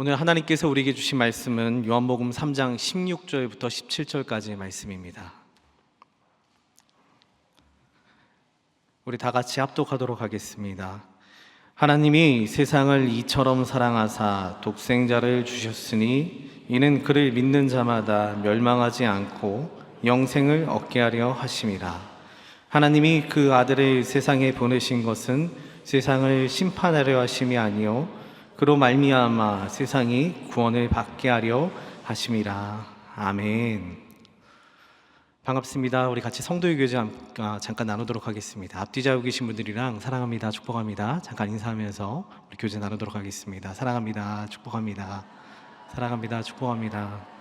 오늘 하나님께서 우리에게 주신 말씀은 요한복음 3장 16절부터 17절까지의 말씀입니다. 우리 다 같이 합독하도록 하겠습니다. 하나님이 세상을 이처럼 사랑하사 독생자를 주셨으니 이는 그를 믿는 자마다 멸망하지 않고 영생을 얻게 하려 하심이라. 하나님이 그 아들을 세상에 보내신 것은 세상을 심판하려 하심이 아니요 그로 말미암아 세상이 구원을 받게 하려 하심이라. 아멘. 반갑습니다. 우리 같이 성도의 교제 잠깐 나누도록 하겠습니다. 앞뒤 좌우 계신 분들이랑 사랑합니다, 축복합니다 잠깐 인사하면서 우리 교제 나누도록 하겠습니다. 사랑합니다, 축복합니다. 사랑합니다, 축복합니다.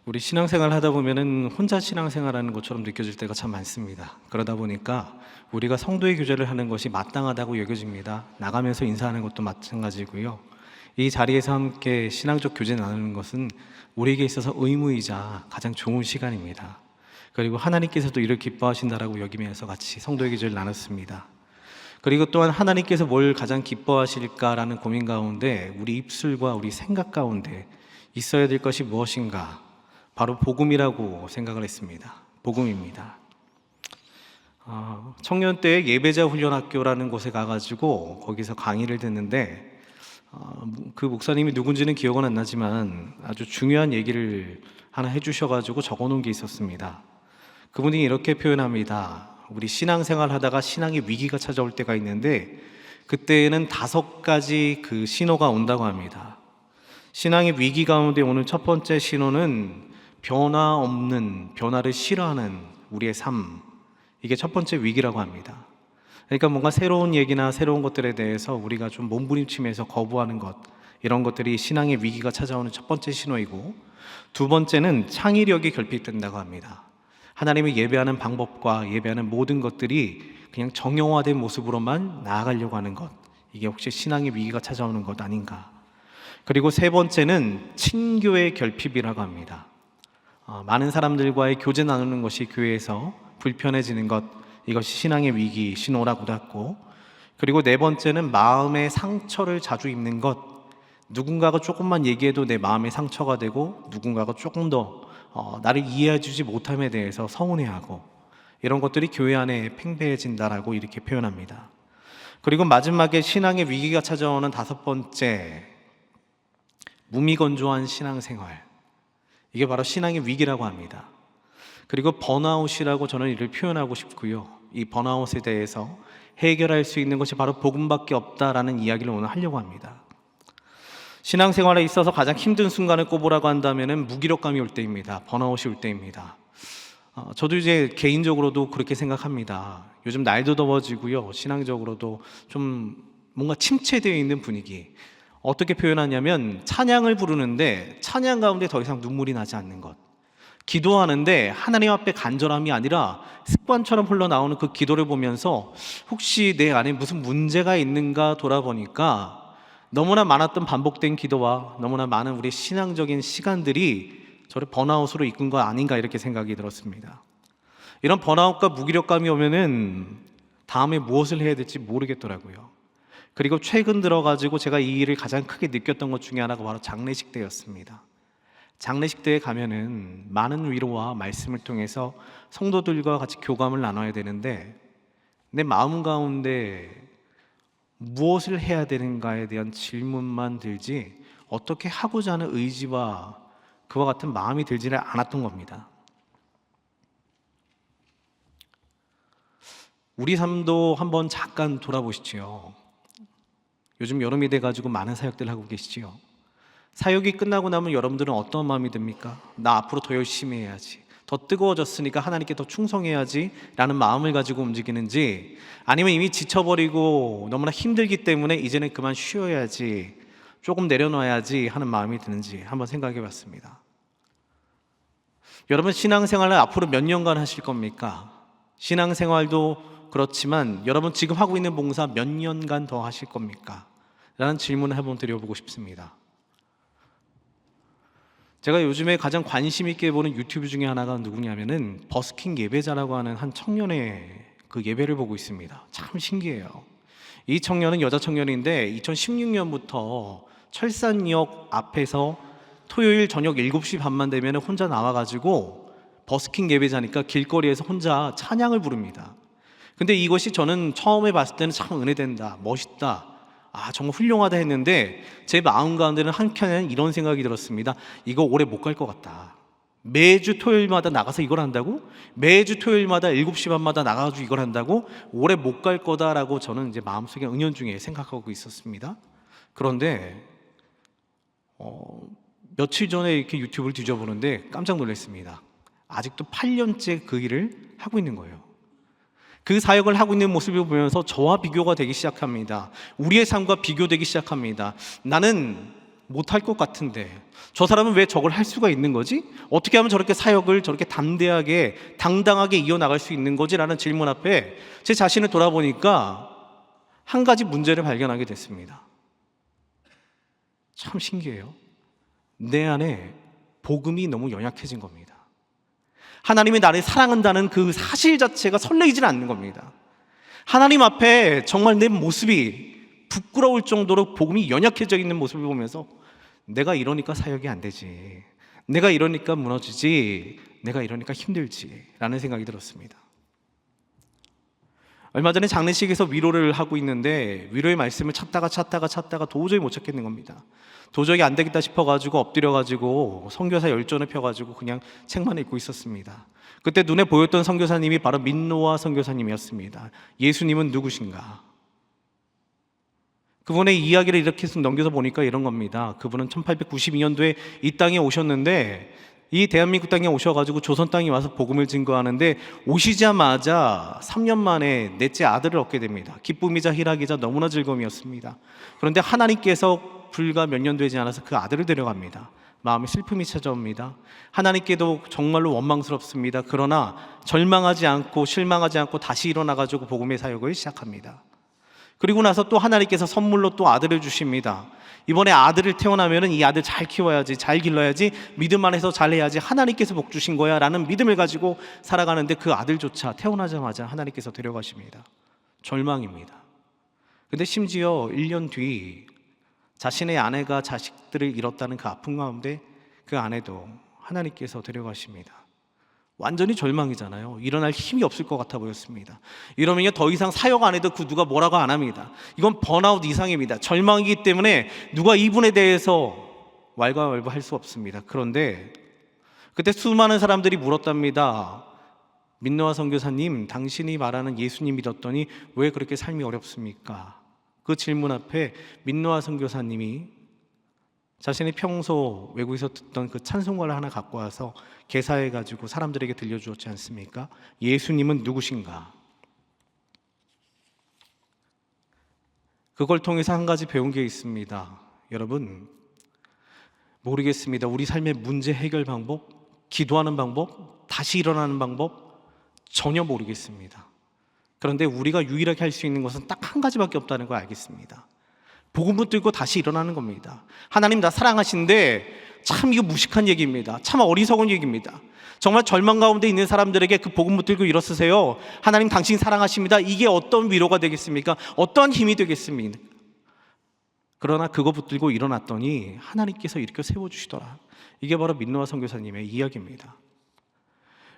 우리 신앙생활 하다 보면은 혼자 신앙생활하는 것처럼 느껴질 때가 참 많습니다. 그러다 보니까 우리가 성도의 교제를 하는 것이 마땅하다고 여겨집니다. 나가면서 인사하는 것도 마찬가지고요. 이 자리에서 함께 신앙적 교제 나누는 것은 우리에게 있어서 의무이자 가장 좋은 시간입니다. 그리고 하나님께서도 이를 기뻐하신다라고 여기면서 같이 성도의 교제를 나눴습니다. 그리고 또한 하나님께서 뭘 가장 기뻐하실까라는 고민 가운데 우리 입술과 우리 생각 가운데 있어야 될 것이 무엇인가? 바로 복음이라고 생각을 했습니다. 복음입니다. 청년 때 예배자 훈련학교라는 곳에 가가지고 거기서 강의를 듣는데 그 목사님이 누군지는 기억은 안 나지만 아주 중요한 얘기를 하나 해주셔가지고 적어놓은 게 있었습니다. 그분이 이렇게 표현합니다. 우리 신앙생활 하다가 신앙의 위기가 찾아올 때가 있는데 그때에는 5가지 그 신호가 온다고 합니다. 신앙의 위기 가운데 오는 첫 번째 신호는 변화 없는, 변화를 싫어하는 우리의 삶, 이게 첫 번째 위기라고 합니다. 그러니까 뭔가 새로운 얘기나 새로운 것들에 대해서 우리가 좀 몸부림치면서 거부하는 것, 이런 것들이 신앙의 위기가 찾아오는 첫 번째 신호이고, 두 번째는 창의력이 결핍된다고 합니다. 하나님을 예배하는 방법과 예배하는 모든 것들이 그냥 정형화된 모습으로만 나아가려고 하는 것, 이게 혹시 신앙의 위기가 찾아오는 것 아닌가. 그리고 세 번째는 친교의 결핍이라고 합니다. 많은 사람들과의 교제 나누는 것이 교회에서 불편해지는 것, 이것이 신앙의 위기 신호라고도 하고, 그리고 네 번째는 마음의 상처를 자주 입는 것. 누군가가 조금만 얘기해도 내 마음에 상처가 되고 누군가가 조금 더 나를 이해해 주지 못함에 대해서 서운해하고, 이런 것들이 교회 안에 팽배해진다라고 이렇게 표현합니다. 그리고 마지막에 신앙의 위기가 찾아오는 5번째, 무미건조한 신앙생활, 이게 바로 신앙의 위기라고 합니다. 그리고 번아웃이라고 저는 이를 표현하고 싶고요. 이 번아웃에 대해서 해결할 수 있는 것이 바로 복음밖에 없다라는 이야기를 오늘 하려고 합니다. 신앙생활에 있어서 가장 힘든 순간을 꼽으라고 한다면 무기력감이 올 때입니다. 번아웃이 올 때입니다. 저도 이제 개인적으로도 그렇게 생각합니다. 요즘 날도 더워지고요. 신앙적으로도 좀 뭔가 침체되어 있는 분위기. 어떻게 표현하냐면 찬양을 부르는데 찬양 가운데 더 이상 눈물이 나지 않는 것, 기도하는데 하나님 앞에 간절함이 아니라 습관처럼 흘러나오는 그 기도를 보면서 혹시 내 안에 무슨 문제가 있는가 돌아보니까 너무나 많았던 반복된 기도와 너무나 많은 우리 신앙적인 시간들이 저를 번아웃으로 이끈 거 아닌가 이렇게 생각이 들었습니다. 이런 번아웃과 무기력감이 오면은 다음에 무엇을 해야 될지 모르겠더라고요. 그리고 최근 들어가지고 제가 이 일을 가장 크게 느꼈던 것 중에 하나가 바로 장례식 때였습니다. 장례식 때에 가면은 많은 위로와 말씀을 통해서 성도들과 같이 교감을 나눠야 되는데 내 마음 가운데 무엇을 해야 되는가에 대한 질문만 들지 어떻게 하고자 하는 의지와 그와 같은 마음이 들지를 않았던 겁니다. 우리 삶도 한번 잠깐 돌아보시죠. 요즘 여름이 돼가지고 많은 사역들을 하고 계시지요. 사역이 끝나고 나면 여러분들은 어떤 마음이 듭니까? 나 앞으로 더 열심히 해야지, 더 뜨거워졌으니까 하나님께 더 충성해야지 라는 마음을 가지고 움직이는지, 아니면 이미 지쳐버리고 너무나 힘들기 때문에 이제는 그만 쉬어야지, 조금 내려놔야지 하는 마음이 드는지 한번 생각해 봤습니다. 여러분, 신앙생활을 앞으로 몇 년간 하실 겁니까? 신앙생활도 그렇지만 여러분 지금 하고 있는 봉사 몇 년간 더 하실 겁니까? 라는 질문을 한번 드려보고 싶습니다. 제가 요즘에 가장 관심 있게 보는 유튜브 중에 하나가 누구냐면은 버스킹 예배자라고 하는 한 청년의 그 예배를 보고 있습니다. 참 신기해요. 이 청년은 여자 청년인데 2016년부터 철산역 앞에서 토요일 저녁 7시 반만 되면 혼자 나와가지고 버스킹 예배자니까 길거리에서 혼자 찬양을 부릅니다. 근데 이것이 저는 처음에 봤을 때는 참 은혜된다, 멋있다, 정말 훌륭하다 했는데 제 마음 가운데는 한켠에는 이런 생각이 들었습니다. 이거 오래 못 갈 것 같다. 매주 토요일마다 나가서 이걸 한다고? 매주 토요일마다 7시 반마다 나가가지고 이걸 한다고? 오래 못 갈 거다라고 저는 이제 마음속에 은연중에 생각하고 있었습니다. 그런데 며칠 전에 이렇게 유튜브를 뒤져보는데 깜짝 놀랐습니다. 아직도 8년째 그 일을 하고 있는 거예요. 그 사역을 하고 있는 모습을 보면서 저와 비교가 되기 시작합니다. 우리의 삶과 비교되기 시작합니다. 나는 못할 것 같은데 저 사람은 왜 저걸 할 수가 있는 거지? 어떻게 하면 저렇게 사역을 저렇게 담대하게 당당하게 이어나갈 수 있는 거지? 라는 질문 앞에 제 자신을 돌아보니까 한 가지 문제를 발견하게 됐습니다. 참 신기해요. 내 안에 복음이 너무 연약해진 겁니다. 하나님이 나를 사랑한다는 그 사실 자체가 설레이질 않는 겁니다. 하나님 앞에 정말 내 모습이 부끄러울 정도로 복음이 연약해져 있는 모습을 보면서 내가 이러니까 사역이 안 되지, 내가 이러니까 무너지지, 내가 이러니까 힘들지 라는 생각이 들었습니다. 얼마 전에 장례식에서 위로를 하고 있는데 위로의 말씀을 찾다가 도저히 못 찾겠는 겁니다. 도저히 안 되겠다 싶어가지고 엎드려가지고 선교사 열전을 펴가지고 그냥 책만 읽고 있었습니다. 그때 눈에 보였던 선교사님이 바로 민노아 선교사님이었습니다. 예수님은 누구신가? 그분의 이야기를 이렇게 넘겨서 보니까 이런 겁니다. 그분은 1892년도에 이 땅에 오셨는데 이 대한민국 땅에 오셔가지고 조선 땅에 와서 복음을 증거하는데 오시자마자 3년 만에 넷째 아들을 얻게 됩니다. 기쁨이자 희락이자 너무나 즐거움이었습니다. 그런데 하나님께서 불과 몇 년 되지 않아서 그 아들을 데려갑니다. 마음에 슬픔이 찾아옵니다. 하나님께도 정말로 원망스럽습니다. 그러나 절망하지 않고 실망하지 않고 다시 일어나가지고 복음의 사역을 시작합니다. 그리고 나서 또 하나님께서 선물로 또 아들을 주십니다. 이번에 아들을 태어나면은 이 아들 잘 키워야지, 잘 길러야지, 믿음 안에서 잘해야지, 하나님께서 복 주신 거야 라는 믿음을 가지고 살아가는데 그 아들조차 태어나자마자 하나님께서 데려가십니다. 절망입니다. 근데 심지어 1년 뒤 자신의 아내가 자식들을 잃었다는 그 아픔 가운데 그 아내도 하나님께서 데려가십니다. 완전히 절망이잖아요. 일어날 힘이 없을 것 같아 보였습니다. 이러면 더 이상 사역 안 해도 그 누가 뭐라고 안 합니다. 이건 번아웃 이상입니다. 절망이기 때문에 누가 이분에 대해서 왈가왈부할 수 없습니다. 그런데 그때 수많은 사람들이 물었답니다. 민노아 선교사님, 당신이 말하는 예수님 믿었더니 왜 그렇게 삶이 어렵습니까? 그 질문 앞에 민노아 선교사님이 자신이 평소 외국에서 듣던 그 찬송가를 하나 갖고 와서 개사해가지고 사람들에게 들려주었지 않습니까? 예수님은 누구신가? 그걸 통해서 한 가지 배운 게 있습니다. 여러분, 모르겠습니다. 우리 삶의 문제 해결 방법, 기도하는 방법, 다시 일어나는 방법 전혀 모르겠습니다. 그런데 우리가 유일하게 할 수 있는 것은 딱 한 가지밖에 없다는 걸 알겠습니다. 복음 붙들고 다시 일어나는 겁니다. 하나님 나 사랑하신데 참 이거 무식한 얘기입니다. 참 어리석은 얘기입니다. 정말 절망 가운데 있는 사람들에게 그 복음 붙들고 일어서세요. 하나님 당신 사랑하십니다. 이게 어떤 위로가 되겠습니까? 어떤 힘이 되겠습니까? 그러나 그거 붙들고 일어났더니 하나님께서 일으켜 세워주시더라. 이게 바로 민노아 선교사님의 이야기입니다.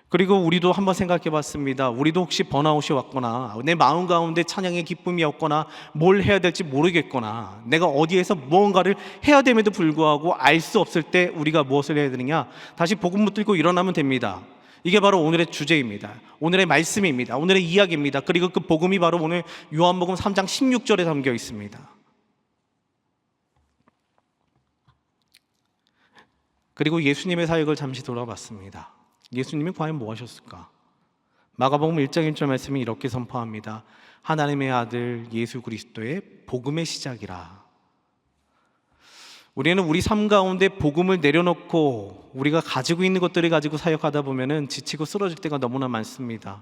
그리고 우리도 한번 생각해 봤습니다. 우리도 혹시 번아웃이 왔거나 내 마음 가운데 찬양의 기쁨이 없거나 뭘 해야 될지 모르겠거나 내가 어디에서 무언가를 해야 됨에도 불구하고 알 수 없을 때 우리가 무엇을 해야 되느냐? 다시 복음 붙들고 일어나면 됩니다. 이게 바로 오늘의 주제입니다. 오늘의 말씀입니다. 오늘의 이야기입니다. 그리고 그 복음이 바로 오늘 요한복음 3장 16절에 담겨 있습니다. 그리고 예수님의 사역을 잠시 돌아봤습니다. 예수님이 과연 뭐 하셨을까? 마가복음 1장 1절 말씀이 이렇게 선포합니다. 하나님의 아들 예수 그리스도의 복음의 시작이라. 우리는 우리 삶 가운데 복음을 내려놓고 우리가 가지고 있는 것들을 가지고 사역하다 보면은 지치고 쓰러질 때가 너무나 많습니다.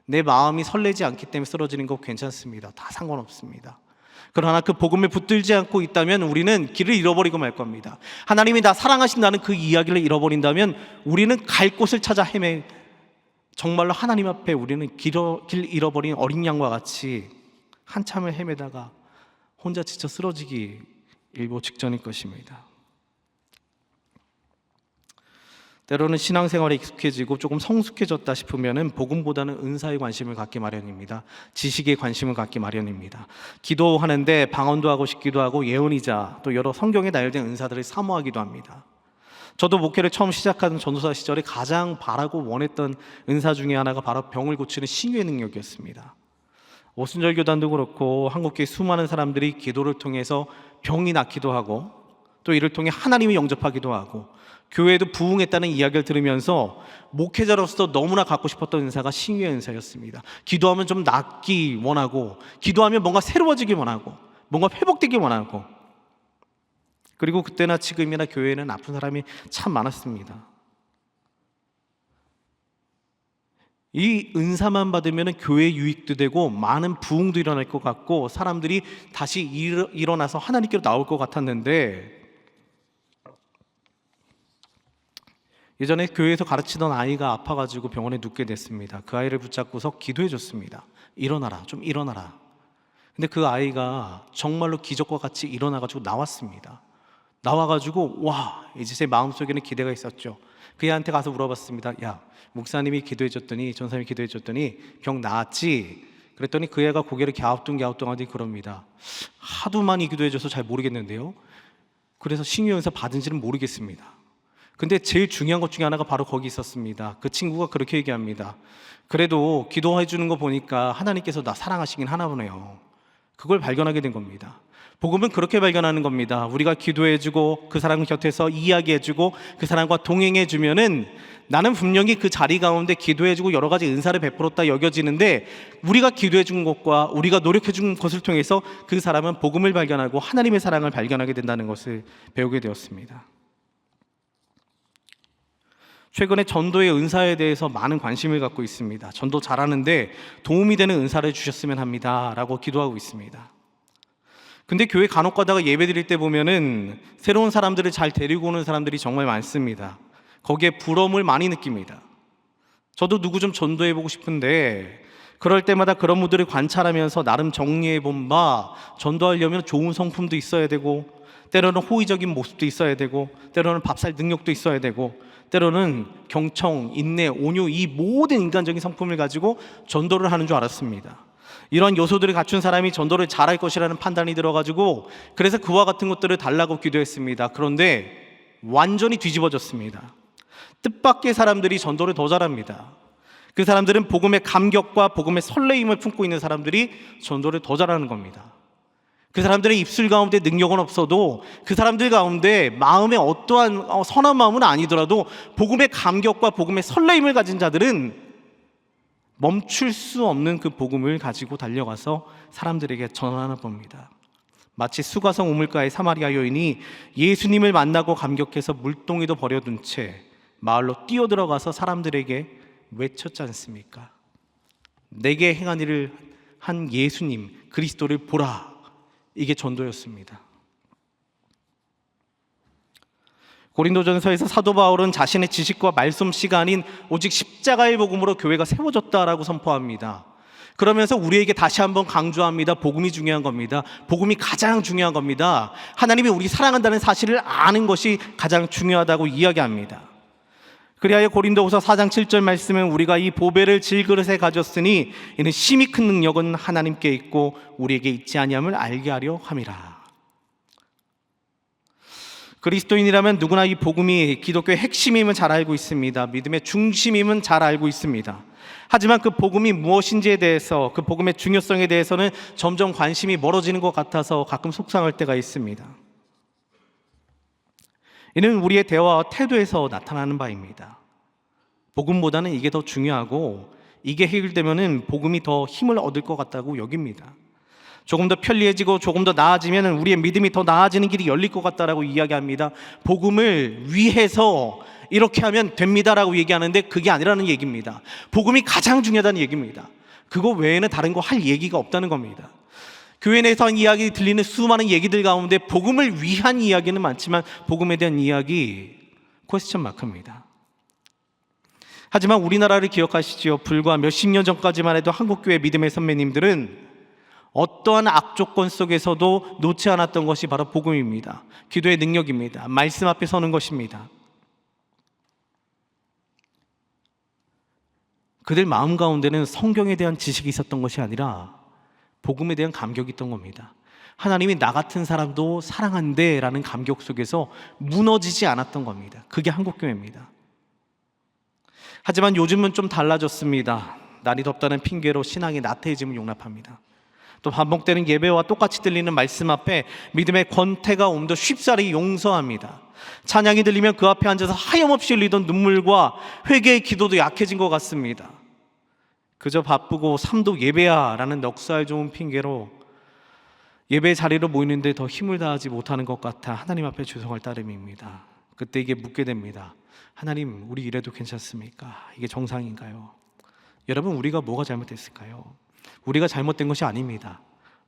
내 마음이 설레지 않기 때문에 쓰러지는 거 괜찮습니다. 다 상관없습니다. 그러나 그 복음을 붙들지 않고 있다면 우리는 길을 잃어버리고 말 겁니다. 하나님이 나 사랑하신다는 그 이야기를 잃어버린다면 우리는 갈 곳을 찾아 정말로 하나님 앞에 우리는 길 잃어버린 어린 양과 같이 한참을 헤매다가 혼자 지쳐 쓰러지기 일보 직전일 것입니다. 때로는 신앙생활에 익숙해지고 조금 성숙해졌다 싶으면 복음보다는 은사에 관심을 갖기 마련입니다. 지식에 관심을 갖기 마련입니다. 기도하는데 방언도 하고 싶기도 하고 예언이자 또 여러 성경에 나열된 은사들을 사모하기도 합니다. 저도 목회를 처음 시작하던 전도사 시절에 가장 바라고 원했던 은사 중에 하나가 바로 병을 고치는 신유의 능력이었습니다. 오순절 교단도 그렇고 한국교회 수많은 사람들이 기도를 통해서 병이 낫기도 하고 또 이를 통해 하나님이 영접하기도 하고 교회에도 부흥했다는 이야기를 들으면서 목회자로서 너무나 갖고 싶었던 은사가 신유의 은사였습니다. 기도하면 좀 낫기 원하고, 기도하면 뭔가 새로워지기 원하고, 뭔가 회복되기 원하고, 그리고 그때나 지금이나 교회에는 아픈 사람이 참 많았습니다. 이 은사만 받으면 교회 유익도 되고 많은 부흥도 일어날 것 같고 사람들이 다시 일어나서 하나님께로 나올 것 같았는데, 예전에 교회에서 가르치던 아이가 아파가지고 병원에 눕게 됐습니다. 그 아이를 붙잡고서 기도해 줬습니다. 일어나라, 좀 일어나라. 근데 그 아이가 정말로 기적과 같이 일어나가지고 나왔습니다. 나와가지고 와, 이제 제 마음속에는 기대가 있었죠. 그 애한테 가서 물어봤습니다. 야, 목사님이 기도해줬더니, 전사님이 기도해줬더니 병 나았지? 그랬더니 그 애가 고개를 갸우뚱하더니 그럽니다. 하도 많이 기도해줘서 잘 모르겠는데요, 그래서 신유 은사 받은지는 모르겠습니다. 근데 제일 중요한 것 중에 하나가 바로 거기 있었습니다. 그 친구가 그렇게 얘기합니다. 그래도 기도해 주는 거 보니까 하나님께서 나 사랑하시긴 하나 보네요. 그걸 발견하게 된 겁니다. 복음은 그렇게 발견하는 겁니다. 우리가 기도해주고 그 사람 곁에서 이야기해주고 그 사람과 동행해주면은 나는 분명히 그 자리 가운데 기도해주고 여러 가지 은사를 베풀었다 여겨지는데, 우리가 기도해준 것과 우리가 노력해준 것을 통해서 그 사람은 복음을 발견하고 하나님의 사랑을 발견하게 된다는 것을 배우게 되었습니다. 최근에 전도의 은사에 대해서 많은 관심을 갖고 있습니다. 전도 잘하는데 도움이 되는 은사를 주셨으면 합니다 라고 기도하고 있습니다. 근데 교회 간혹 가다가 예배 드릴 때 보면은 새로운 사람들을 잘 데리고 오는 사람들이 정말 많습니다. 거기에 부러움을 많이 느낍니다. 저도 누구 좀 전도해보고 싶은데 그럴 때마다 그런 분들을 관찰하면서 나름 정리해본 바, 전도하려면 좋은 성품도 있어야 되고, 때로는 호의적인 모습도 있어야 되고, 때로는 밥살 능력도 있어야 되고, 때로는 경청, 인내, 온유, 이 모든 인간적인 성품을 가지고 전도를 하는 줄 알았습니다. 이런 요소들을 갖춘 사람이 전도를 잘할 것이라는 판단이 들어가지고 그래서 그와 같은 것들을 달라고 기도했습니다. 그런데 완전히 뒤집어졌습니다. 뜻밖의 사람들이 전도를 더 잘합니다. 그 사람들은 복음의 감격과 복음의 설레임을 품고 있는 사람들이 전도를 더 잘하는 겁니다. 그 사람들의 입술 가운데 능력은 없어도 그 사람들 가운데 마음에 어떠한 선한 마음은 아니더라도 복음의 감격과 복음의 설레임을 가진 자들은 멈출 수 없는 그 복음을 가지고 달려가서 사람들에게 전하나 봅니다. 마치 수가성 우물가의 사마리아 여인이 예수님을 만나고 감격해서 물동이도 버려둔 채 마을로 뛰어들어가서 사람들에게 외쳤지 않습니까? 내게 행한 일을 한 예수님 그리스도를 보라. 이게 전도였습니다. 고린도전서에서 사도 바울은 자신의 지식과 말솜씨가 아닌 오직 십자가의 복음으로 교회가 세워졌다라고 선포합니다. 그러면서 우리에게 다시 한번 강조합니다. 복음이 중요한 겁니다. 복음이 가장 중요한 겁니다. 하나님이 우리 사랑한다는 사실을 아는 것이 가장 중요하다고 이야기합니다. 그리하여 고린도후서 4장 7절 말씀은 우리가 이 보배를 질그릇에 가졌으니 이는 심히 큰 능력은 하나님께 있고 우리에게 있지 아니함을 알게 하려 함이라. 그리스도인이라면 누구나 이 복음이 기독교의 핵심임은 잘 알고 있습니다. 믿음의 중심임은 잘 알고 있습니다. 하지만 그 복음이 무엇인지에 대해서, 그 복음의 중요성에 대해서는 점점 관심이 멀어지는 것 같아서 가끔 속상할 때가 있습니다. 이는 우리의 대화와 태도에서 나타나는 바입니다. 복음보다는 이게 더 중요하고 이게 해결되면 복음이 더 힘을 얻을 것 같다고 여깁니다. 조금 더 편리해지고 조금 더 나아지면 우리의 믿음이 더 나아지는 길이 열릴 것 같다라고 이야기합니다. 복음을 위해서 이렇게 하면 됩니다라고 얘기하는데 그게 아니라는 얘기입니다. 복음이 가장 중요하다는 얘기입니다. 그거 외에는 다른 거 할 얘기가 없다는 겁니다. 교회 내에서 한 이야기 들리는 수많은 얘기들 가운데 복음을 위한 이야기는 많지만 복음에 대한 이야기 퀘스천 마크입니다. 하지만 우리나라를 기억하시지요. 불과 몇십 년 전까지만 해도 한국교회 믿음의 선배님들은 어떠한 악조건 속에서도 놓지 않았던 것이 바로 복음입니다. 기도의 능력입니다. 말씀 앞에 서는 것입니다. 그들 마음 가운데는 성경에 대한 지식이 있었던 것이 아니라 복음에 대한 감격이 있던 겁니다. 하나님이 나 같은 사람도 사랑한대 라는 감격 속에서 무너지지 않았던 겁니다. 그게 한국교회입니다. 하지만 요즘은 좀 달라졌습니다. 날이 덥다는 핑계로 신앙의 나태해짐을 용납합니다. 또 반복되는 예배와 똑같이 들리는 말씀 앞에 믿음의 권태가 오므로 쉽사리 용서합니다. 찬양이 들리면 그 앞에 앉아서 하염없이 흘리던 눈물과 회개의 기도도 약해진 것 같습니다. 그저 바쁘고 삶도 예배야 라는 넉살 좋은 핑계로 예배 자리로 모이는데 더 힘을 다하지 못하는 것 같아 하나님 앞에 죄송할 따름입니다. 그때 이게 묻게 됩니다. 하나님, 우리 이래도 괜찮습니까? 이게 정상인가요? 여러분, 우리가 뭐가 잘못됐을까요? 우리가 잘못된 것이 아닙니다.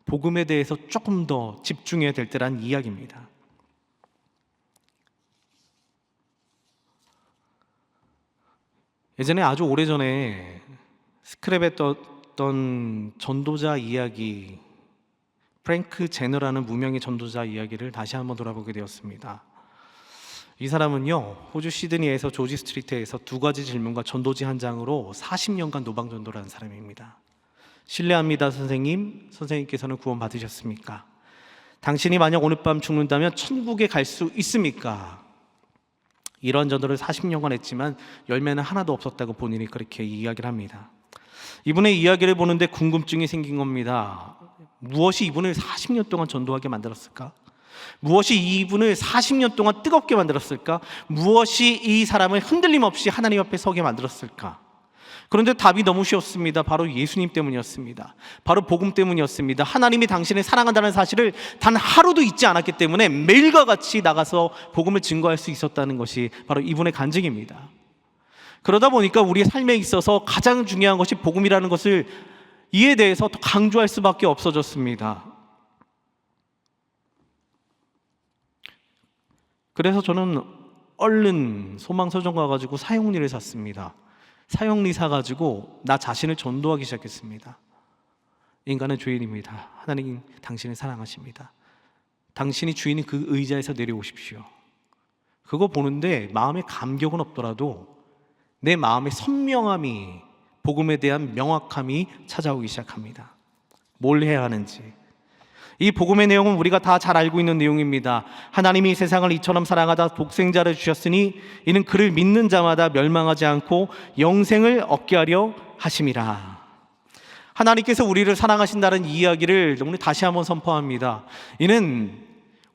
복음에 대해서 조금 더 집중해야 될 때란 이야기입니다. 예전에 아주 오래전에 스크랩에 떴던 전도자 이야기, 프랭크 제너라는 무명의 전도자 이야기를 다시 한번 돌아보게 되었습니다. 이 사람은요, 호주 시드니에서 조지 스트리트에서 2가지 질문과 전도지 한 장으로 40년간 노방 전도를 한 사람입니다. 신뢰합니다, 선생님. 선생님께서는 구원 받으셨습니까? 당신이 만약 오늘 밤 죽는다면 천국에 갈 수 있습니까? 이런 전도를 40년간 했지만 열매는 하나도 없었다고 본인이 그렇게 이야기를 합니다. 이분의 이야기를 보는데 궁금증이 생긴 겁니다. 무엇이 이분을 40년 동안 전도하게 만들었을까? 무엇이 이분을 40년 동안 뜨겁게 만들었을까? 무엇이 이 사람을 흔들림 없이 하나님 앞에 서게 만들었을까? 그런데 답이 너무 쉬웠습니다. 바로 예수님 때문이었습니다. 바로 복음 때문이었습니다. 하나님이 당신을 사랑한다는 사실을 단 하루도 잊지 않았기 때문에 매일과 같이 나가서 복음을 증거할 수 있었다는 것이 바로 이분의 간증입니다. 그러다 보니까 우리의 삶에 있어서 가장 중요한 것이 복음이라는 것을 이에 대해서 더 강조할 수밖에 없어졌습니다. 그래서 저는 얼른 소망서점 가가지고 사형리를 샀습니다. 사형리 사가지고 나 자신을 전도하기 시작했습니다. 인간은 죄인입니다. 하나님 당신을 사랑하십니다. 당신이 주인인 그 의자에서 내려오십시오. 그거 보는데 마음에 감격은 없더라도 내 마음의 선명함이, 복음에 대한 명확함이 찾아오기 시작합니다. 뭘 해야 하는지. 이 복음의 내용은 우리가 다 잘 알고 있는 내용입니다. 하나님이 세상을 이처럼 사랑하다 독생자를 주셨으니 이는 그를 믿는 자마다 멸망하지 않고 영생을 얻게 하려 하심이라. 하나님께서 우리를 사랑하신다는 이야기를 오늘 다시 한번 선포합니다. 이는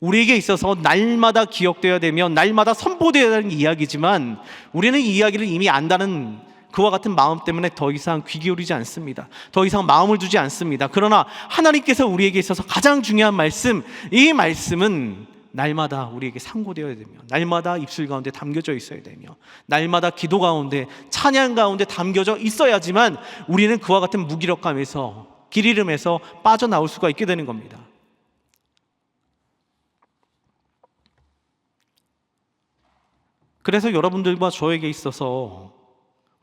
우리에게 있어서 날마다 기억되어야 되며 날마다 선포되어야 하는 이야기지만 우리는 이 이야기를 이미 안다는 그와 같은 마음 때문에 더 이상 귀 기울이지 않습니다. 더 이상 마음을 두지 않습니다. 그러나 하나님께서 우리에게 있어서 가장 중요한 말씀, 이 말씀은 날마다 우리에게 상고되어야 되며 날마다 입술 가운데 담겨져 있어야 되며 날마다 기도 가운데 찬양 가운데 담겨져 있어야지만 우리는 그와 같은 무기력감에서, 길 잃음에서 빠져나올 수가 있게 되는 겁니다. 그래서 여러분들과 저에게 있어서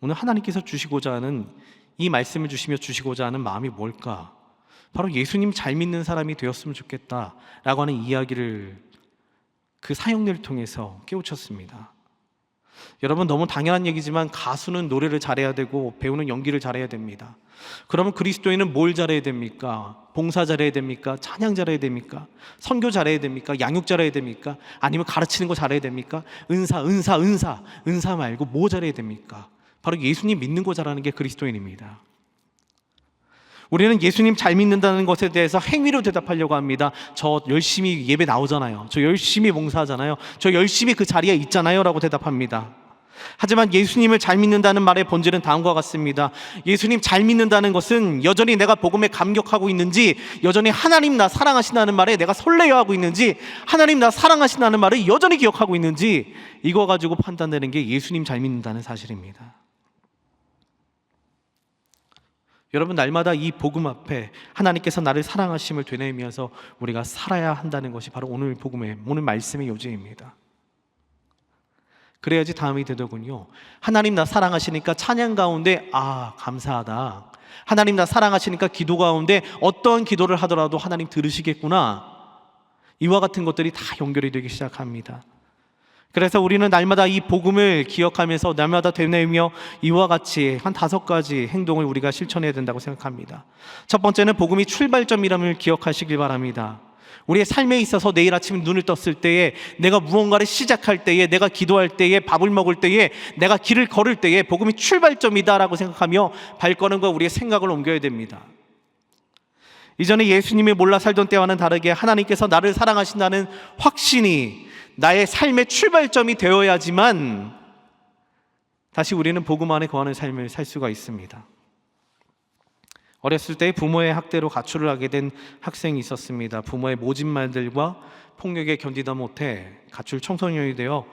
오늘 하나님께서 주시고자 하는 이 말씀을 주시고자 하는 마음이 뭘까? 바로 예수님 잘 믿는 사람이 되었으면 좋겠다라고 하는 이야기를 그 사형리를 통해서 깨우쳤습니다. 여러분, 너무 당연한 얘기지만 가수는 노래를 잘해야 되고 배우는 연기를 잘해야 됩니다. 그러면 그리스도인은 뭘 잘해야 됩니까? 봉사 잘해야 됩니까? 찬양 잘해야 됩니까? 선교 잘해야 됩니까? 양육 잘해야 됩니까? 아니면 가르치는 거 잘해야 됩니까? 은사 말고 뭐 잘해야 됩니까? 바로 예수님 믿는 거 잘하는 게 그리스도인입니다. 우리는 예수님 잘 믿는다는 것에 대해서 행위로 대답하려고 합니다. 저 열심히 예배 나오잖아요. 저 열심히 봉사하잖아요. 저 열심히 그 자리에 있잖아요 라고 대답합니다. 하지만 예수님을 잘 믿는다는 말의 본질은 다음과 같습니다. 예수님 잘 믿는다는 것은 여전히 내가 복음에 감격하고 있는지, 여전히 하나님 나 사랑하신다는 말에 내가 설레어하고 있는지, 하나님 나 사랑하신다는 말을 여전히 기억하고 있는지, 이거 가지고 판단되는 게 예수님 잘 믿는다는 사실입니다. 여러분, 날마다 이 복음 앞에 하나님께서 나를 사랑하심을 되뇌이면서 우리가 살아야 한다는 것이 바로 오늘 복음의, 오늘 말씀의 요지입니다. 그래야지 다음이 되더군요. 하나님 나 사랑하시니까 찬양 가운데 감사하다. 하나님 나 사랑하시니까 기도 가운데 어떠한 기도를 하더라도 하나님 들으시겠구나. 이와 같은 것들이 다 연결이 되기 시작합니다. 그래서 우리는 날마다 이 복음을 기억하면서 날마다 되뇌이며 이와 같이 한 5가지 행동을 우리가 실천해야 된다고 생각합니다. 첫 번째는 복음이 출발점이라는 기억하시길 바랍니다. 우리의 삶에 있어서 내일 아침 눈을 떴을 때에, 내가 무언가를 시작할 때에, 내가 기도할 때에, 밥을 먹을 때에, 내가 길을 걸을 때에 복음이 출발점이다라고 생각하며 발걸음과 우리의 생각을 옮겨야 됩니다. 이전에 예수님이 몰라 살던 때와는 다르게 하나님께서 나를 사랑하신다는 확신이 나의 삶의 출발점이 되어야지만 다시 우리는 복음 안에 거하는 삶을 살 수가 있습니다. 어렸을 때 부모의 학대로 가출을 하게 된 학생이 있었습니다. 부모의 모진 말들과 폭력에 견디다 못해 가출 청소년이 되어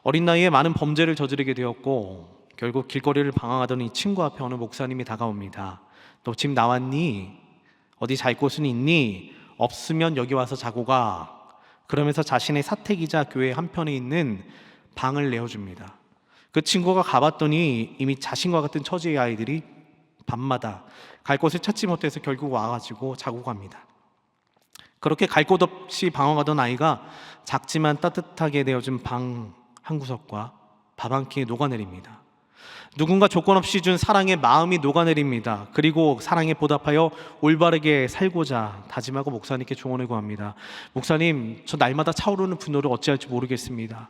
어린 나이에 많은 범죄를 저지르게 되었고, 결국 길거리를 방황하던 이 친구 앞에 어느 목사님이 다가옵니다. 너 지금 나왔니? 어디 잘 곳은 있니? 없으면 여기 와서 자고 가. 그러면서 자신의 사택이자 교회 한편에 있는 방을 내어줍니다. 그 친구가 가봤더니 이미 자신과 같은 처지의 아이들이 밤마다 갈 곳을 찾지 못해서 결국 와가지고 자고 갑니다. 그렇게 갈 곳 없이 방황하던 아이가 작지만 따뜻하게 내어준 방 한 구석과 밥 한 끼에 녹아내립니다. 누군가 조건 없이 준 사랑의 마음이 녹아내립니다. 그리고 사랑에 보답하여 올바르게 살고자 다짐하고 목사님께 조언을 구합니다. 목사님, 저 날마다 차오르는 분노를 어찌할지 모르겠습니다.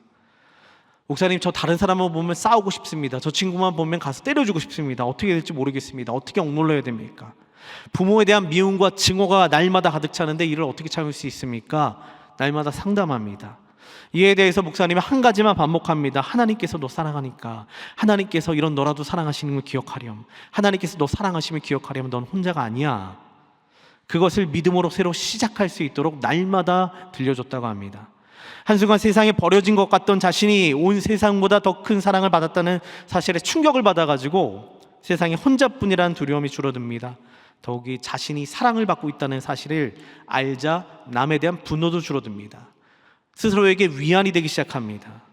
목사님, 저 다른 사람만 보면 싸우고 싶습니다. 저 친구만 보면 가서 때려주고 싶습니다. 어떻게 될지 모르겠습니다. 어떻게 억눌러야 됩니까? 부모에 대한 미움과 증오가 날마다 가득 차는데 이를 어떻게 참을 수 있습니까? 날마다 상담합니다. 이에 대해서 목사님은 한 가지만 반복합니다. 하나님께서 너 사랑하니까, 하나님께서 이런 너라도 사랑하시는 걸 기억하렴, 하나님께서 너 사랑하시면 기억하렴, 넌 혼자가 아니야. 그것을 믿음으로 새로 시작할 수 있도록 날마다 들려줬다고 합니다. 한순간 세상에 버려진 것 같던 자신이 온 세상보다 더 큰 사랑을 받았다는 사실에 충격을 받아가지고 세상에 혼자뿐이라는 두려움이 줄어듭니다. 더욱이 자신이 사랑을 받고 있다는 사실을 알자 남에 대한 분노도 줄어듭니다. 스스로에게 위안이 되기 시작합니다.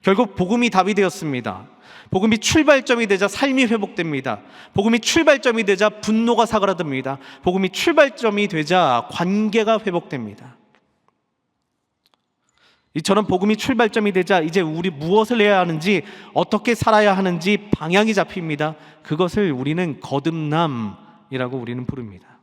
결국 복음이 답이 되었습니다. 복음이 출발점이 되자 삶이 회복됩니다. 복음이 출발점이 되자 분노가 사그라듭니다. 복음이 출발점이 되자 관계가 회복됩니다. 이처럼 복음이 출발점이 되자 이제 우리 무엇을 해야 하는지, 어떻게 살아야 하는지 방향이 잡힙니다. 그것을 우리는 거듭남이라고 우리는 부릅니다.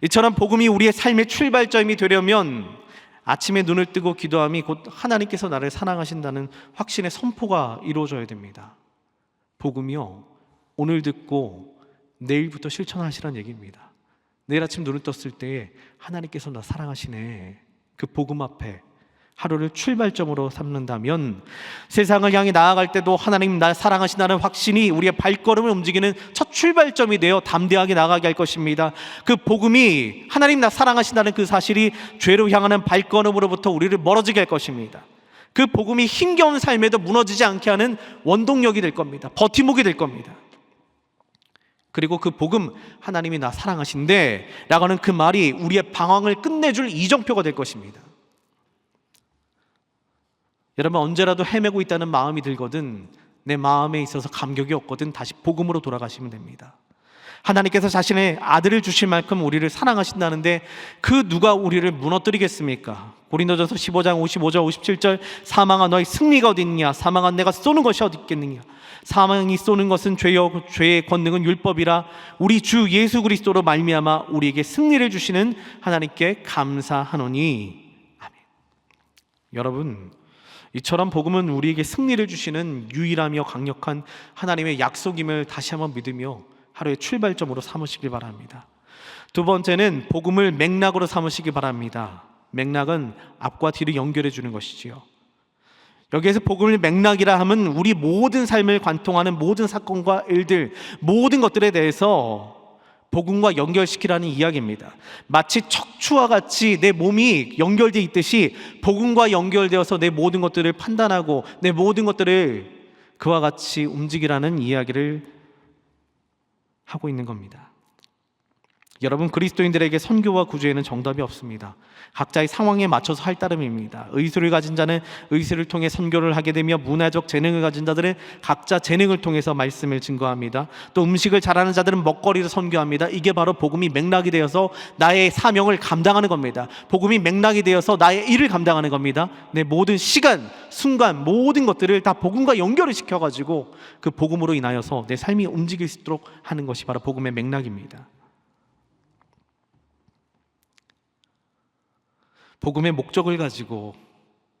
이처럼 복음이 우리의 삶의 출발점이 되려면 아침에 눈을 뜨고 기도함이 곧 하나님께서 나를 사랑하신다는 확신의 선포가 이루어져야 됩니다. 복음이요, 오늘 듣고 내일부터 실천하시라는 얘기입니다. 내일 아침 눈을 떴을 때에 하나님께서 나 사랑하시네, 그 복음 앞에 하루를 출발점으로 삼는다면 세상을 향해 나아갈 때도 하나님 나 사랑하신다는 확신이 우리의 발걸음을 움직이는 첫 출발점이 되어 담대하게 나아가게 할 것입니다. 그 복음이, 하나님 나 사랑하신다는 그 사실이 죄로 향하는 발걸음으로부터 우리를 멀어지게 할 것입니다. 그 복음이 힘겨운 삶에도 무너지지 않게 하는 원동력이 될 겁니다. 버팀목이 될 겁니다. 그리고 그 복음, 하나님이 나 사랑하신대 라고 하는 그 말이 우리의 방황을 끝내줄 이정표가 될 것입니다. 여러분, 언제라도 헤매고 있다는 마음이 들거든, 내 마음에 있어서 감격이 없거든, 다시 복음으로 돌아가시면 됩니다. 하나님께서 자신의 아들을 주실 만큼 우리를 사랑하신다는데 그 누가 우리를 무너뜨리겠습니까? 고린도전서 15장 55절 57절 사망아 너희 승리가 어디 있느냐? 사망아 내가 쏘는 것이 어디 있겠느냐? 사망이 쏘는 것은 죄요 죄의 권능은 율법이라 우리 주 예수 그리스도로 말미암아 우리에게 승리를 주시는 하나님께 감사하노니. 아멘. 여러분, 이처럼 복음은 우리에게 승리를 주시는 유일하며 강력한 하나님의 약속임을 다시 한번 믿으며 하루의 출발점으로 삼으시길 바랍니다. 두 번째는 복음을 맥락으로 삼으시기 바랍니다. 맥락은 앞과 뒤를 연결해 주는 것이지요. 여기에서 복음을 맥락이라 하면 우리 모든 삶을 관통하는 모든 사건과 일들, 모든 것들에 대해서 복음과 연결시키라는 이야기입니다. 마치 척추와 같이 내 몸이 연결되어 있듯이 복음과 연결되어서 내 모든 것들을 판단하고 내 모든 것들을 그와 같이 움직이라는 이야기를 하고 있는 겁니다. 여러분, 그리스도인들에게 선교와 구제에는 정답이 없습니다. 각자의 상황에 맞춰서 할 따름입니다. 의술을 가진 자는 의술을 통해 선교를 하게 되며, 문화적 재능을 가진 자들은 각자 재능을 통해서 말씀을 증거합니다. 또 음식을 잘하는 자들은 먹거리로 선교합니다. 이게 바로 복음이 맥락이 되어서 나의 사명을 감당하는 겁니다. 복음이 맥락이 되어서 나의 일을 감당하는 겁니다. 내 모든 시간, 순간, 모든 것들을 다 복음과 연결을 시켜가지고 그 복음으로 인하여서 내 삶이 움직일 수 있도록 하는 것이 바로 복음의 맥락입니다. 복음의 목적을 가지고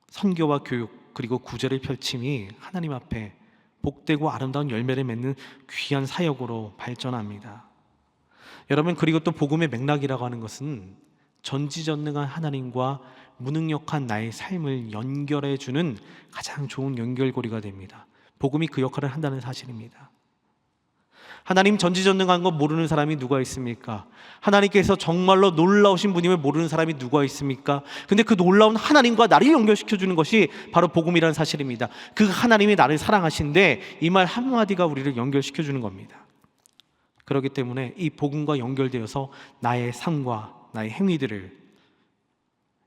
선교와 교육 그리고 구제를 펼침이 하나님 앞에 복되고 아름다운 열매를 맺는 귀한 사역으로 발전합니다. 여러분, 그리고 또 복음의 맥락이라고 하는 것은 전지전능한 하나님과 무능력한 나의 삶을 연결해주는 가장 좋은 연결고리가 됩니다. 복음이 그 역할을 한다는 사실입니다. 하나님 전지전능한 거 모르는 사람이 누가 있습니까? 하나님께서 정말로 놀라우신 분임을 모르는 사람이 누가 있습니까? 근데 그 놀라운 하나님과 나를 연결시켜주는 것이 바로 복음이라는 사실입니다. 그 하나님이 나를 사랑하신데 이 말 한마디가 우리를 연결시켜주는 겁니다. 그렇기 때문에 이 복음과 연결되어서 나의 삶과 나의 행위들을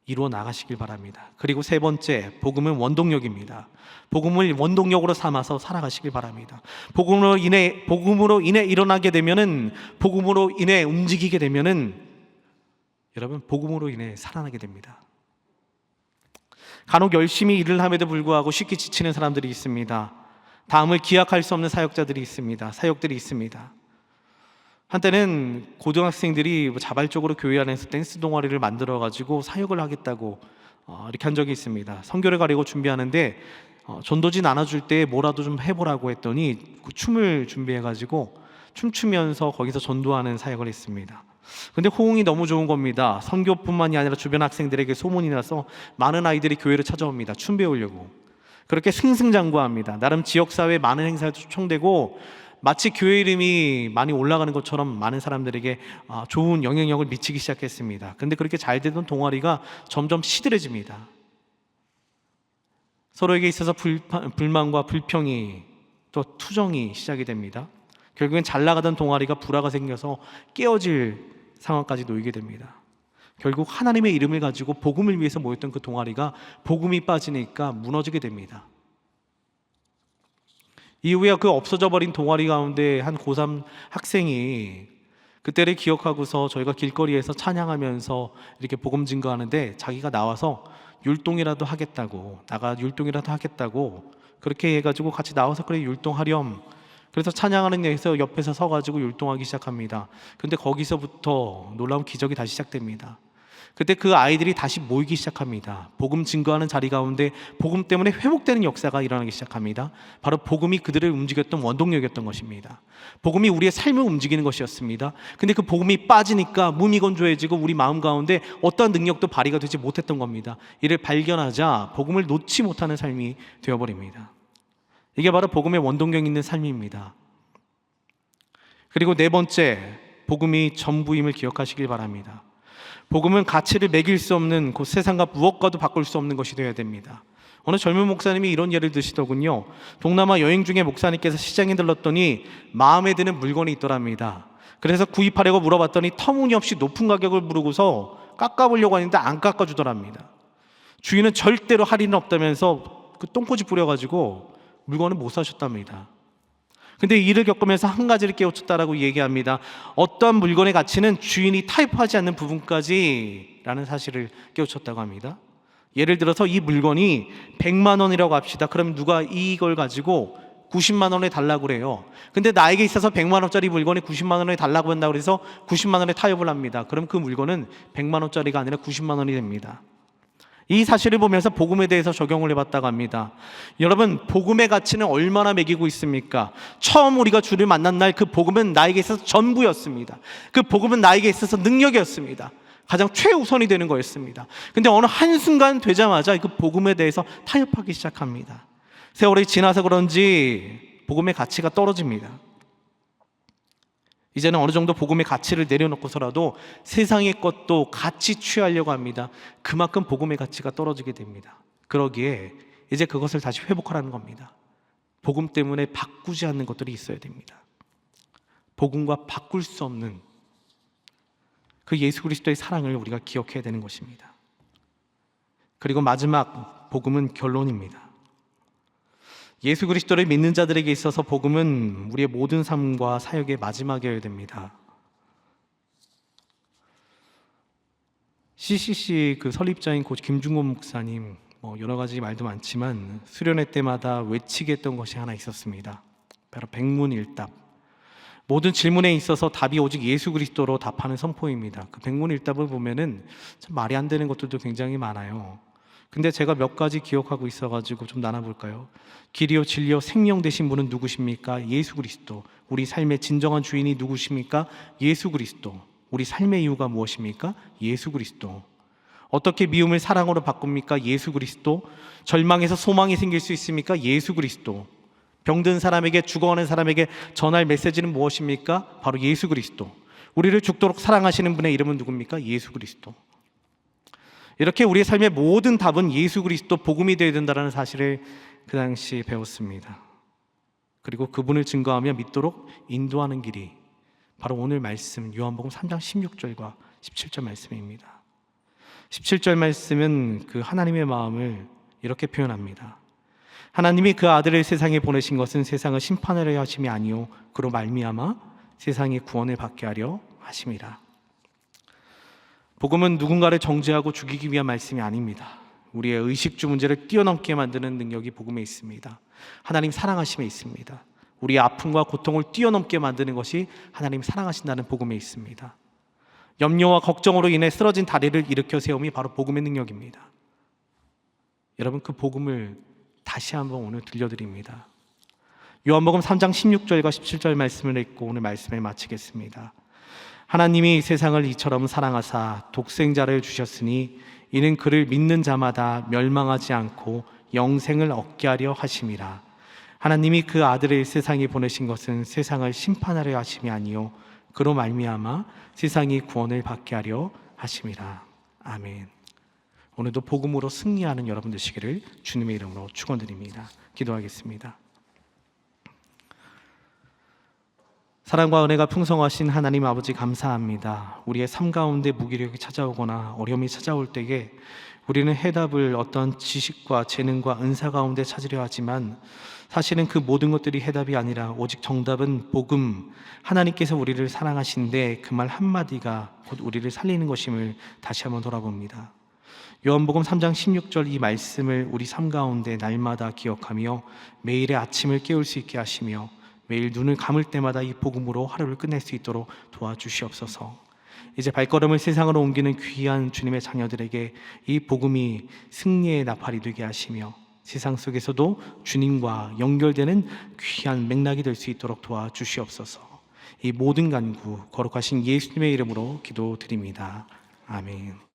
이루어 나가시길 바랍니다. 그리고 세 번째, 복음은 원동력입니다. 복음을 원동력으로 삼아서 살아가시길 바랍니다. 복음으로 인해 일어나게 되면은, 복음으로 인해 움직이게 되면은 여러분, 복음으로 인해 살아나게 됩니다. 간혹 열심히 일을 함에도 불구하고 쉽게 지치는 사람들이 있습니다. 다음을 기약할 수 없는 사역자들이 있습니다. 사역들이 있습니다. 한때는 고등학생들이 자발적으로 교회 안에서 댄스 동아리를 만들어가지고 사역을 하겠다고 이렇게 한 적이 있습니다. 선교를 가려고 준비하는데 전도지 나눠줄 때 뭐라도 좀 해보라고 했더니 그 춤을 준비해가지고 춤추면서 거기서 전도하는 사역을 했습니다. 근데 호응이 너무 좋은 겁니다. 선교뿐만이 아니라 주변 학생들에게 소문이 나서 많은 아이들이 교회를 찾아옵니다. 춤 배우려고. 그렇게 승승장구합니다. 나름 지역사회에 많은 행사에 초청되고 마치 교회 이름이 많이 올라가는 것처럼 많은 사람들에게 좋은 영향력을 미치기 시작했습니다. 근데 그렇게 잘 되던 동아리가 점점 시들해집니다. 서로에게 있어서 불만과 불평이, 또 투정이 시작이 됩니다. 결국엔 잘 나가던 동아리가 불화가 생겨서 깨어질 상황까지 놓이게 됩니다. 결국 하나님의 이름을 가지고 복음을 위해서 모였던 그 동아리가 복음이 빠지니까 무너지게 됩니다. 이후에 그 없어져 버린 동아리 가운데 한 고3 학생이 그때를 기억하고서 저희가 길거리에서 찬양하면서 이렇게 복음 증거하는데, 자기가 나와서 율동이라도 하겠다고, 그렇게 해가지고 같이 나와서 그래 율동하렴. 그래서 찬양하는 데서 옆에서 서가지고 율동하기 시작합니다. 근데 거기서부터 놀라운 기적이 다시 시작됩니다. 그때 그 아이들이 다시 모이기 시작합니다. 복음 증거하는 자리 가운데 복음 때문에 회복되는 역사가 일어나기 시작합니다. 바로 복음이 그들을 움직였던 원동력이었던 것입니다. 복음이 우리의 삶을 움직이는 것이었습니다. 근데 그 복음이 빠지니까 무미건조해지고 우리 마음 가운데 어떠한 능력도 발휘가 되지 못했던 겁니다. 이를 발견하자 복음을 놓지 못하는 삶이 되어버립니다. 이게 바로 복음의 원동력 있는 삶입니다. 그리고 네 번째, 복음이 전부임을 기억하시길 바랍니다. 복음은 가치를 매길 수 없는, 그 세상과 무엇과도 바꿀 수 없는 것이 되어야 됩니다. 어느 젊은 목사님이 이런 예를 드시더군요. 동남아 여행 중에 목사님께서 시장에 들렀더니 마음에 드는 물건이 있더랍니다. 그래서 구입하려고 물어봤더니 터무니없이 높은 가격을 부르고서 깎아보려고 하는데 안 깎아주더랍니다. 주인은 절대로 할인은 없다면서 그 똥꼬지 부려가지고 물건을 못 사셨답니다. 근데 이를 겪으면서 한 가지를 깨우쳤다라고 얘기합니다. 어떠한 물건의 가치는 주인이 타협하지 않는 부분까지 라는 사실을 깨우쳤다고 합니다. 예를 들어서 이 물건이 100만 원이라고 합시다. 그럼 누가 이걸 가지고 90만 원에 달라고 그래요. 근데 나에게 있어서 100만 원짜리 물건이 90만 원에 달라고 한다고 그래서 90만 원에 타협을 합니다. 그럼 그 물건은 100만 원짜리가 아니라 90만 원이 됩니다. 이 사실을 보면서 복음에 대해서 적용을 해봤다고 합니다. 여러분, 복음의 가치는 얼마나 매기고 있습니까? 처음 우리가 주를 만난 날 그 복음은 나에게 있어서 전부였습니다. 그 복음은 나에게 있어서 능력이었습니다. 가장 최우선이 되는 거였습니다. 근데 어느 한순간 되자마자 그 복음에 대해서 타협하기 시작합니다. 세월이 지나서 그런지 복음의 가치가 떨어집니다. 이제는 어느 정도 복음의 가치를 내려놓고서라도 세상의 것도 같이 취하려고 합니다. 그만큼 복음의 가치가 떨어지게 됩니다. 그러기에 이제 그것을 다시 회복하라는 겁니다. 복음 때문에 바꾸지 않는 것들이 있어야 됩니다. 복음과 바꿀 수 없는 그 예수 그리스도의 사랑을 우리가 기억해야 되는 것입니다. 그리고 마지막 복음은 결론입니다. 예수 그리스도를 믿는 자들에게 있어서 복음은 우리의 모든 삶과 사역의 마지막이어야 됩니다. CCC 그 설립자인 고 김중곤 목사님, 여러 가지 말도 많지만 수련회 때마다 외치게 했던 것이 하나 있었습니다. 바로 백문일답. 모든 질문에 있어서 답이 오직 예수 그리스도로 답하는 선포입니다. 그 백문일답을 보면은 참 말이 안 되는 것들도 굉장히 많아요. 근데 제가 몇 가지 기억하고 있어가지고 좀 나눠볼까요? 길이요 진리요 생명 되신 분은 누구십니까? 예수 그리스도. 우리 삶의 진정한 주인이 누구십니까? 예수 그리스도. 우리 삶의 이유가 무엇입니까? 예수 그리스도. 어떻게 미움을 사랑으로 바꿉니까? 예수 그리스도. 절망에서 소망이 생길 수 있습니까? 예수 그리스도. 병든 사람에게, 죽어가는 사람에게 전할 메시지는 무엇입니까? 바로 예수 그리스도. 우리를 죽도록 사랑하시는 분의 이름은 누굽니까? 예수 그리스도. 이렇게 우리의 삶의 모든 답은 예수 그리스도 복음이 되어야 된다는 사실을 그 당시 배웠습니다. 그리고 그분을 증거하며 믿도록 인도하는 길이 바로 오늘 말씀 요한복음 3장 16절과 17절 말씀입니다. 17절 말씀은 그 하나님의 마음을 이렇게 표현합니다. 하나님이 그 아들을 세상에 보내신 것은 세상을 심판하려 하심이 아니요 그로 말미암아 세상이 구원을 받게 하려 하심이라. 복음은 누군가를 정죄하고 죽이기 위한 말씀이 아닙니다. 우리의 의식주 문제를 뛰어넘게 만드는 능력이 복음에 있습니다. 하나님 사랑하심에 있습니다. 우리의 아픔과 고통을 뛰어넘게 만드는 것이 하나님 사랑하신다는 복음에 있습니다. 염려와 걱정으로 인해 쓰러진 다리를 일으켜 세움이 바로 복음의 능력입니다. 여러분, 그 복음을 다시 한번 오늘 들려드립니다. 요한복음 3장 16절과 17절 말씀을 읽고 오늘 말씀을 마치겠습니다. 하나님이 세상을 이처럼 사랑하사 독생자를 주셨으니 이는 그를 믿는 자마다 멸망하지 않고 영생을 얻게 하려 하심이라. 하나님이 그 아들을 세상에 보내신 것은 세상을 심판하려 하심이 아니요 그로 말미암아 세상이 구원을 받게 하려 하심이라. 아멘. 오늘도 복음으로 승리하는 여러분 되시기를 주님의 이름으로 축원드립니다. 기도하겠습니다. 사랑과 은혜가 풍성하신 하나님 아버지 감사합니다. 우리의 삶 가운데 무기력이 찾아오거나 어려움이 찾아올 때에 우리는 해답을 어떤 지식과 재능과 은사 가운데 찾으려 하지만 사실은 그 모든 것들이 해답이 아니라 오직 정답은 복음, 하나님께서 우리를 사랑하신데 그 말 한마디가 곧 우리를 살리는 것임을 다시 한번 돌아봅니다. 요한복음 3장 16절 이 말씀을 우리 삶 가운데 날마다 기억하며 매일의 아침을 깨울 수 있게 하시며 매일 눈을 감을 때마다 이 복음으로 하루를 끝낼 수 있도록 도와주시옵소서. 이제 발걸음을 세상으로 옮기는 귀한 주님의 자녀들에게 이 복음이 승리의 나팔이 되게 하시며 세상 속에서도 주님과 연결되는 귀한 맥락이 될 수 있도록 도와주시옵소서. 이 모든 간구 거룩하신 예수님의 이름으로 기도드립니다. 아멘.